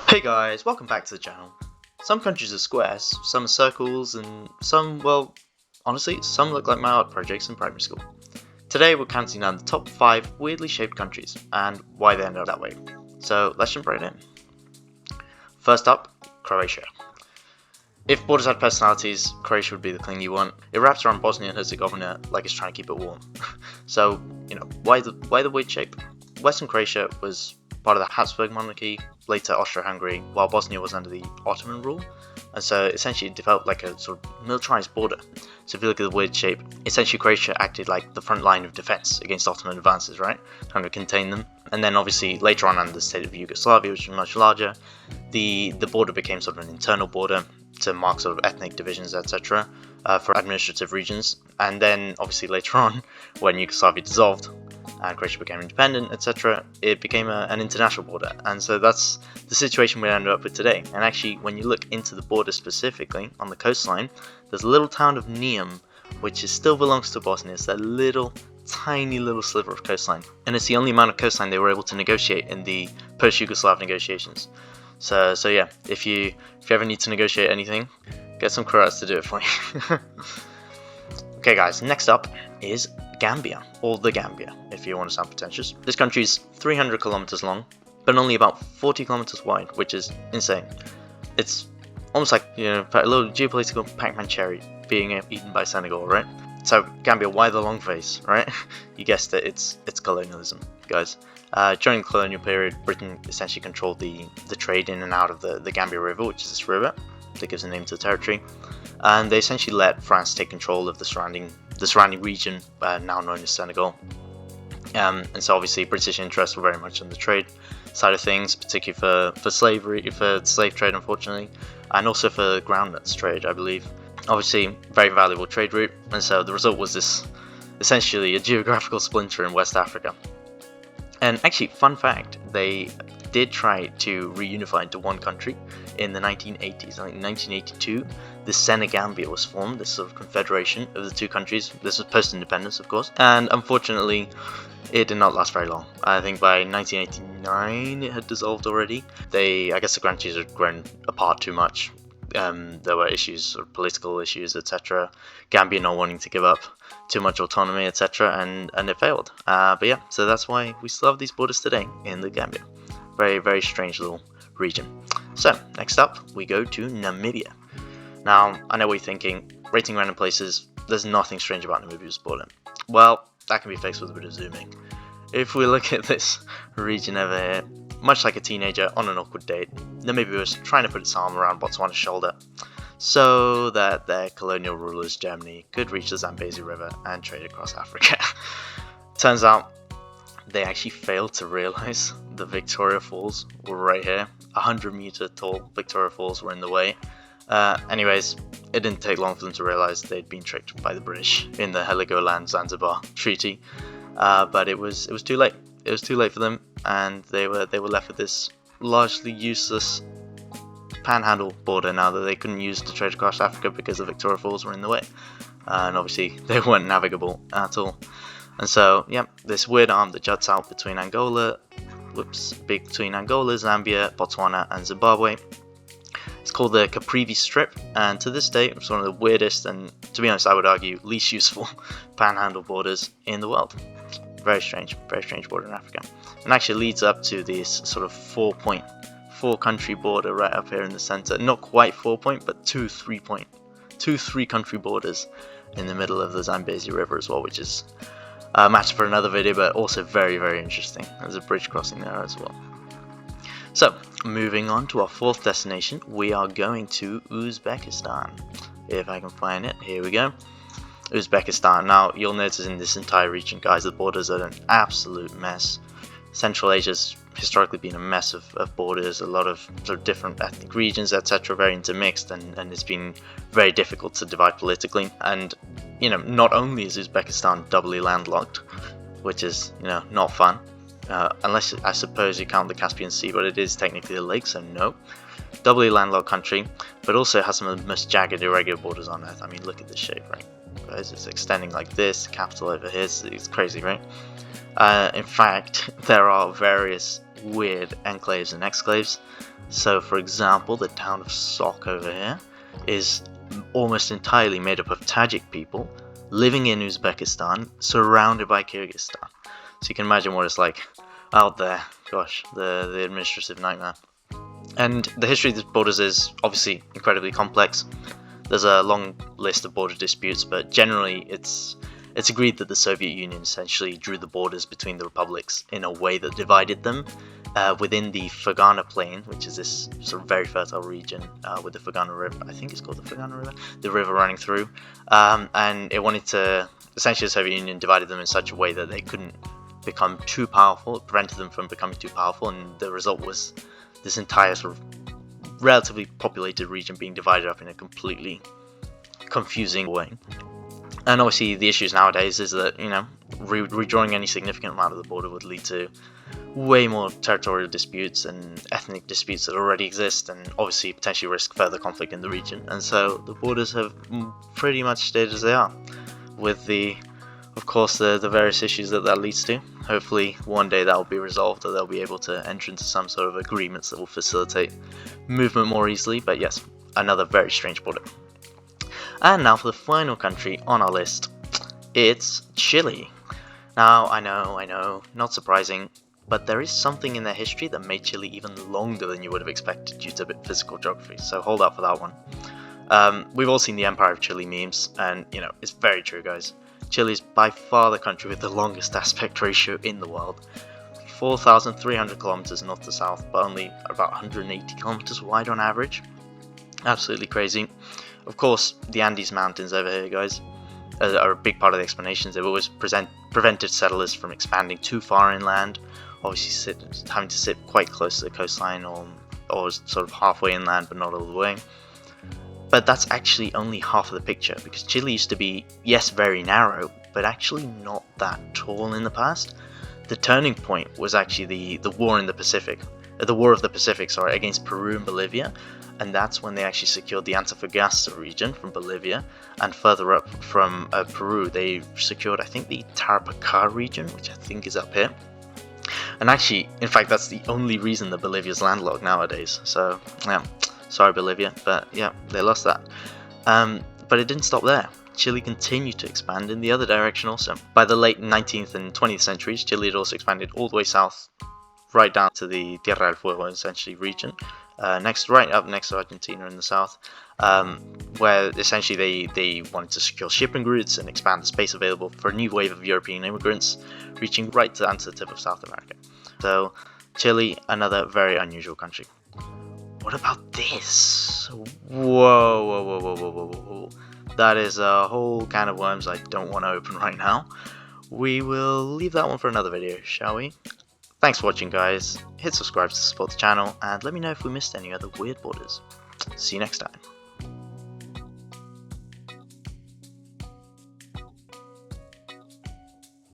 Hey guys, welcome back to the channel. Some countries are squares, some are circles, and some, well, honestly, some look like my art projects in primary school. Today we're counting down the top 5 weirdly shaped countries, and why they ended up that way. So let's jump right in. First up, Croatia. If borders had personalities, Croatia would be the thing you want. It wraps around Bosnia and Herzegovina like it's trying to keep it warm. So, why the weird shape? Western Croatia was part of the Habsburg monarchy, later Austro-Hungary, while Bosnia was under the Ottoman rule, and so essentially it developed like a sort of militarized border. So if you look at the weird shape, essentially Croatia acted like the front line of defense against Ottoman advances, right? Trying to contain them. And then obviously later on under the state of Yugoslavia, which was much larger, the border became sort of an internal border to mark sort of ethnic divisions, etc., for administrative regions. And then obviously later on, when Yugoslavia dissolved and Croatia became independent, etc., it became an international border. And so that's the situation we ended up with today. And actually, when you look into the border specifically, on the coastline, there's a little town of Neum, which still belongs to Bosnia. It's that little, tiny little sliver of coastline. And it's the only amount of coastline they were able to negotiate in the post-Yugoslav negotiations. So yeah, if you ever need to negotiate anything, get some Croats to do it for you. Okay guys, next up is Gambia, or the Gambia, if you want to sound pretentious. This country is 300 kilometers long, but only about 40 kilometers wide, which is insane. It's almost like, a little geopolitical Pac-Man cherry being eaten by Senegal, right? So Gambia, why the long face, right? You guessed it, it's colonialism, guys. During the colonial period, Britain essentially controlled the trade in and out of the Gambia River, which is this river that gives a name to the territory, and they essentially let France take control of the surrounding region, now known as Senegal. And so obviously British interests were very much on the trade side of things, particularly for slave trade, unfortunately, and also for groundnuts trade, I believe. Obviously, very valuable trade route, and so the result was this, essentially a geographical splinter in West Africa. And actually, fun fact, they did try to reunify into one country in the 1980s. I think in 1982, the Senegambia was formed, this sort of confederation of the two countries. This was post-independence, of course, and unfortunately, it did not last very long. I think by 1989, it had dissolved already. I guess the countries had grown apart too much. There were issues, sort of political issues, etc. Gambia not wanting to give up too much autonomy, etc., and it failed. But yeah, so that's why we still have these borders today in the Gambia. Very, very strange little region. So next up, we go to Namibia. Now, I know what you're thinking, rating random places, there's nothing strange about Namibia's border. Well, that can be fixed with a bit of zooming. If we look at this region over here, much like a teenager on an awkward date, Namibia was trying to put its arm around Botswana's shoulder so that their colonial rulers, Germany, could reach the Zambezi River and trade across Africa. Turns out they actually failed to realize the Victoria Falls were right here. 100-meter tall Victoria Falls were in the way. Anyways, it didn't take long for them to realize they'd been tricked by the British in the Heligoland-Zanzibar Treaty, but it was too late. It was too late for them, and they were left with this largely useless panhandle border now that they couldn't use to trade across Africa because the Victoria Falls were in the way, and obviously they weren't navigable at all. And so, yeah, this weird arm that juts out between Angola, Zambia, Botswana, and Zimbabwe. It's called the Caprivi Strip, and to this day, it's one of the weirdest and, to be honest, I would argue, least useful panhandle borders in the world. Very strange border in Africa. And actually leads up to this sort of 4 country border right up here in the center. Not quite 4-point, but 2 3 country borders in the middle of the Zambezi River as well, which is a matter for another video, but also very, very interesting. There's a bridge crossing there as well. So, moving on to our 4th destination, we are going to Uzbekistan. If I can find it, here we go. Uzbekistan. Now, you'll notice in this entire region, guys, the borders are an absolute mess. Central Asia's historically been a mess of borders, a lot of sort of different ethnic regions, etc., very intermixed, and it's been very difficult to divide politically. And, not only is Uzbekistan doubly landlocked, which is, not fun, unless I suppose you count the Caspian Sea, but it is technically a lake, so no. Doubly landlocked country, but also has some of the most jagged, irregular borders on Earth. I mean, look at this shape, right? Guys, it's extending like this, capital over here, so it's crazy, right? In fact, there are various weird enclaves and exclaves. So for example, the town of Sok over here is almost entirely made up of Tajik people living in Uzbekistan, surrounded by Kyrgyzstan. So you can imagine what it's like out there. Gosh, the administrative nightmare. And the history of these borders is obviously incredibly complex. There's a long list of border disputes, but generally it's agreed that the Soviet Union essentially drew the borders between the republics in a way that divided them within the Fergana Plain, which is this sort of very fertile region with the Fergana River. I think it's called the Fergana River, the river running through. And it wanted to, essentially the Soviet Union divided them in such a way that they couldn't become too powerful. It prevented them from becoming too powerful, and the result was this entire sort of relatively populated region being divided up in a completely confusing way. And obviously the issues nowadays is that, you know, redrawing any significant amount of the border would lead to way more territorial disputes and ethnic disputes that already exist, and obviously potentially risk further conflict in the region. And so the borders have pretty much stayed as they are, with of course the various issues that leads to. Hopefully one day that will be resolved, or they'll be able to enter into some sort of agreements that will facilitate movement more easily. But yes, another very strange border. And now for the final country on our list, it's Chile. Now, I know, not surprising, but there is something in their history that made Chile even longer than you would have expected due to physical geography, so hold out for that one. We've all seen the Empire of Chile memes, and, you know, it's very true, guys. Chile is by far the country with the longest aspect ratio in the world. 4,300 kilometers north to south, but only about 180 kilometers wide on average. Absolutely crazy. Of course, the Andes Mountains over here, guys, are a big part of the explanations. They've always prevented settlers from expanding too far inland, obviously having to sit quite close to the coastline or sort of halfway inland, but not all the way. But that's actually only half of the picture, because Chile used to be, yes, very narrow, but actually not that tall in the past. The turning point was actually the war in the Pacific, the War of the Pacific, sorry, against Peru and Bolivia. And that's when they actually secured the Antofagasta region from Bolivia, and further up from Peru they secured, I think, the Tarapacá region, which I think is up here. And actually, in fact, that's the only reason that Bolivia's landlocked nowadays. So yeah, sorry Bolivia, but yeah, they lost that. But it didn't stop there. Chile continued to expand in the other direction also. By the late 19th and 20th centuries, Chile had also expanded all the way south, right down to the Tierra del Fuego, essentially, region. Right up next to Argentina in the south, where essentially they wanted to secure shipping routes and expand the space available for a new wave of European immigrants, reaching right down to the tip of South America. So Chile, another very unusual country. What about this? Whoa. That is a whole can of worms I don't want to open right now. We will leave that one for another video, shall we? Thanks for watching, guys. Hit subscribe to support the channel, and let me know if we missed any other weird borders. See you next time.